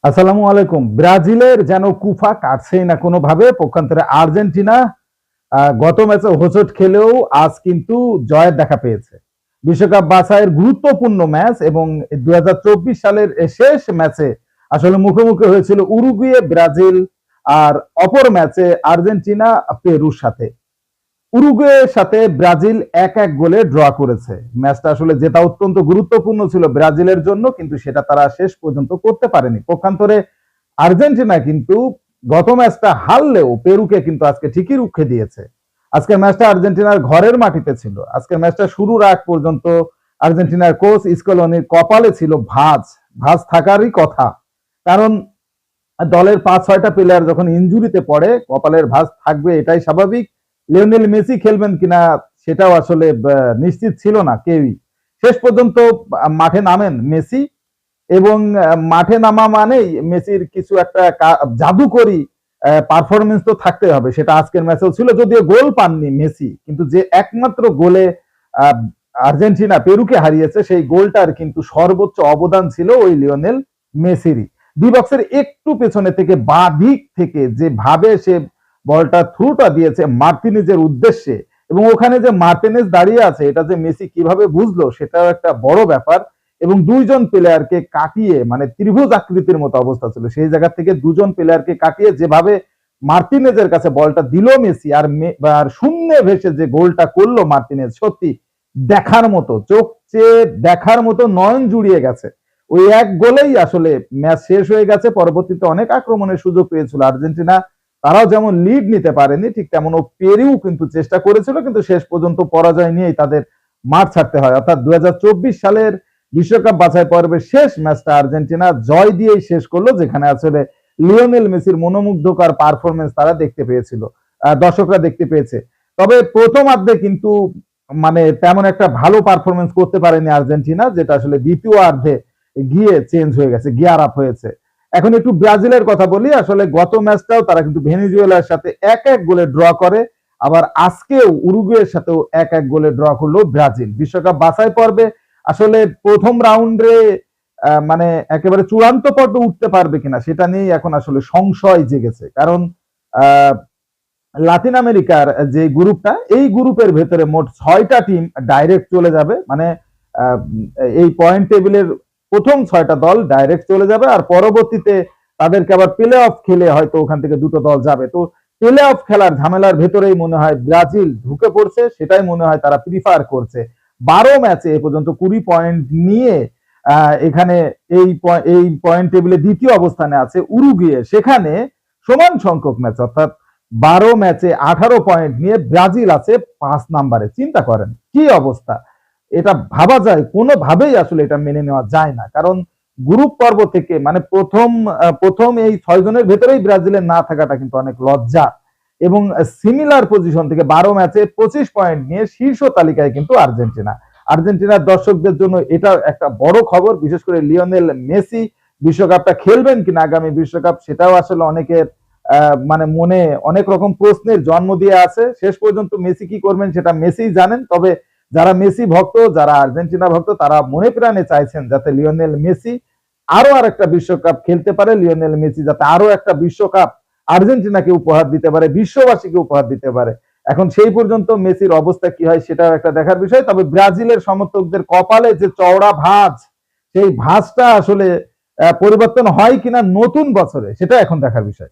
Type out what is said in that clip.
আসসালামু আলাইকুম। ব্রাজিলের যেন কুফা কাটছেই না কোনোভাবে। পক্ষান্তরে আর্জেন্টিনা গত ম্যাচে হোঁচট খেলেও আজ কিন্তু জয়ের দেখা পেয়েছে। বিশ্বকাপ বাছাইয়ের গুরুত্বপূর্ণ ম্যাচ এবং ২০২৪ সালের শেষ ম্যাচে আসলে মুখোমুখি হয়েছিল উরুগুয়ে, ব্রাজিল আর অপর ম্যাচে আর্জেন্টিনা পেরুর সাথে। উরুগুয়ের সাথে ব্রাজিল ১-১ গোলে ড্র করেছে। ম্যাচটা আসলে জেতা অত্যন্ত গুরুত্বপূর্ণ ছিল ব্রাজিলের জন্য, কিন্তু সেটা তারা শেষ পর্যন্ত করতে পারেনি। পক্ষান্তরে আর্জেন্টিনা কিন্তু গত ম্যাচটা হারলেও পেরুকে কিন্তু আজকে ঠিকই রুখে দিয়েছে। আজকের ম্যাচটা আর্জেন্টিনার ঘরের মাটিতে ছিল। আজকের ম্যাচটা শুরুর আগ পর্যন্ত আর্জেন্টিনার কোচ স্কলোনির কপালে ছিল ভাঁজ। ভাঁজ থাকারই কথা। কারণ দলের ৫-৬টা প্লেয়ার যখন ইনজুরিতে পড়ে কপালের ভাঁজ থাকবে, এটাই স্বাভাবিক। লিওনেল মেসি খেলবেন কিনা সেটাও আসলে নিশ্চিত ছিল না কেউই। শেষ পর্যন্ত মাঠে নামেন মেসি এবং মাঠে নামা মানেই মেসির কিছু একটা জাদুকরী পারফরমেন্স তো থাকতে হবে। সেটা আজকের ম্যাচেও ছিল, যদিও গোল পাননি মেসি, কিন্তু যে একমাত্র গোলে আর্জেন্টিনা পেরুকে হারিয়েছে সেই গোলটার কিন্তু সর্বোচ্চ অবদান ছিল ওই লিওনেল মেসিরই। ডি বক্সের একটু পেছনে থেকে বাঁ দিক থেকে যেভাবে সে বলটা থ্রুটা দিয়েছে মার্টিনেজের উদ্দেশ্যে, এবং ওখানে যে মার্টিনেজ দাঁড়িয়ে আছে এটা যে মেসি কিভাবে বুঝলো সেটাও একটা বড় ব্যাপার। এবং দুইজন প্লেয়ারকে কাটিয়ে, মানে ত্রিভুজ আকৃতির মতো অবস্থা ছিল, সেই জায়গা থেকে দুজন প্লেয়ারকে কাটিয়ে যেভাবে মার্টিনেজের কাছে বলটা দিল মেসি আর শূন্যে ভেসে যে গোলটা করলো মার্টিনেজ, সত্যি দেখার মতো, চোখ চেয়ে দেখার মতো, নয়ন জুড়িয়ে গেছে। ওই এক গোলেই আসলে ম্যাচ শেষ হয়ে গেছে। পরবর্তীতে অনেক আক্রমণের সুযোগ পেয়েছিল আর্জেন্টিনা, তারাও যেমন লিড নিতে পারেনি ঠিক তেমন ও পেরেও কিন্তু চেষ্টা করেছিল, কিন্তু শেষ পর্যন্ত পরাজয় নিয়েই তাদের মাঠ ছাড়তে হয়। অর্থাৎ ২০২৪ সালের বিশ্বকাপ বাছাই পর্বের শেষ ম্যাচটা আর্জেন্টিনা জয় দিয়েই শেষ করলো, যেখানে আসলে লিওনেল মেসির মনোমুগ্ধকর পারফরমেন্স তারা দেখতে পেয়েছিল, দর্শকরা দেখতে পেয়েছে। তবে প্রথমার্ধে কিন্তু মানে তেমন একটা ভালো পারফরমেন্স করতে পারেনি আর্জেন্টিনা, যেটা আসলে দ্বিতীয়ার্ধে গিয়ে চেঞ্জ হয়ে গেছে, গিয়ার আপ হয়েছে। এখন একটু ব্রাজিলের কথা বলি। আসলে গত ম্যাচটাও তারা কিন্তু ভেনেজুয়েলার সাথে ১-১ গোলে ড্র করে, আবার আজকেও উরুগুয়ের সাথেও ১-১ গোলে ড্র করলো ব্রাজিল। বিশ্বকাপ বাছাই পর্বে আসলে প্রথম রাউন্ডে মানে একেবারে চূড়ান্ত পর্বে উঠতে পারবে কিনা সেটা নিয়েই এখন আসলে সংশয় জেগেছে। কারণ লাতিন আমেরিকার যে গ্রুপটা, এই গ্রুপের ভেতরে মোট ৬টা টিম ডাইরেক্ট চলে যাবে। মানে এই পয়েন্ট টেবিলের প্রথম ৬টা দল ডাইরেক্ট চলে যাবে, আর পরবর্তীতে তাদেরকে আবার প্লে অফ খেলে হয়তো ওখান থেকে দুটো দল যাবে। তো প্লে অফ খেলার ঝামেলার ভেতরেই মনে হয় ব্রাজিল ঢুকে পড়ছে, সেটাই মনে হয় তারা প্রিফার করছে। ১২ ম্যাচে এ পর্যন্ত ২০ পয়েন্ট নিয়ে এখানে এই পয়েন্ট টেবিলে দ্বিতীয় অবস্থানে আছে উরুগুয়ে। সেখানে সমান সংখ্যক ম্যাচ, অর্থাৎ ১২ ম্যাচে ১৮ পয়েন্ট নিয়ে ব্রাজিল আছে ৫ নাম্বারে। চিন্তা করেন কি অবস্থা! এটা ভাবা যায়? কোনোভাবেই আসলে এটা মেনে নেওয়া যায় না। কারণ গ্রুপ পর্ব থেকে মানে প্রথম এই ৬ জনের ভেতরেই ব্রাজিলের না থাকাটা কিন্তু অনেক লজ্জা। এবং সিমিলার পজিশন থেকে ১২ ম্যাচে ২৫ পয়েন্ট নিয়ে শীর্ষ তালিকায় কিন্তু আর্জেন্টিনা। আর্জেন্টিনার দর্শকদের জন্য এটা একটা বড় খবর। বিশেষ করে লিওনেল মেসি বিশ্বকাপটা খেলবেন কিনা আগামী বিশ্বকাপ, সেটাও আসলে অনেকের মানে মনে অনেক রকম প্রশ্নের জন্ম দিয়ে আছে। শেষ পর্যন্ত মেসি কি করবেন সেটা মেসিই জানেন। তবে যারা মেসি ভক্ত, যারা আর্জেন্টিনা ভক্ত, তারা মনে প্রাণে চাইছেন যাতে লিওনেল মেসি আরো আরেকটা বিশ্বকাপ খেলতে পারে, লিওনেল মেসি যাতে আরো একটা বিশ্বকাপ আর্জেন্টিনাকে উপহার দিতে পারে, বিশ্ববাসীকে উপহার দিতে পারে। এখন সেই পর্যন্ত মেসির অবস্থা কি হয় সেটাও একটা দেখার বিষয়। তবে ব্রাজিলের সমর্থকদের কপালে যে চওড়া ভাঁজ, সেই ভাঁজটা আসলে পরিবর্তন হয় কিনা নতুন বছরে, সেটা এখন দেখার বিষয়।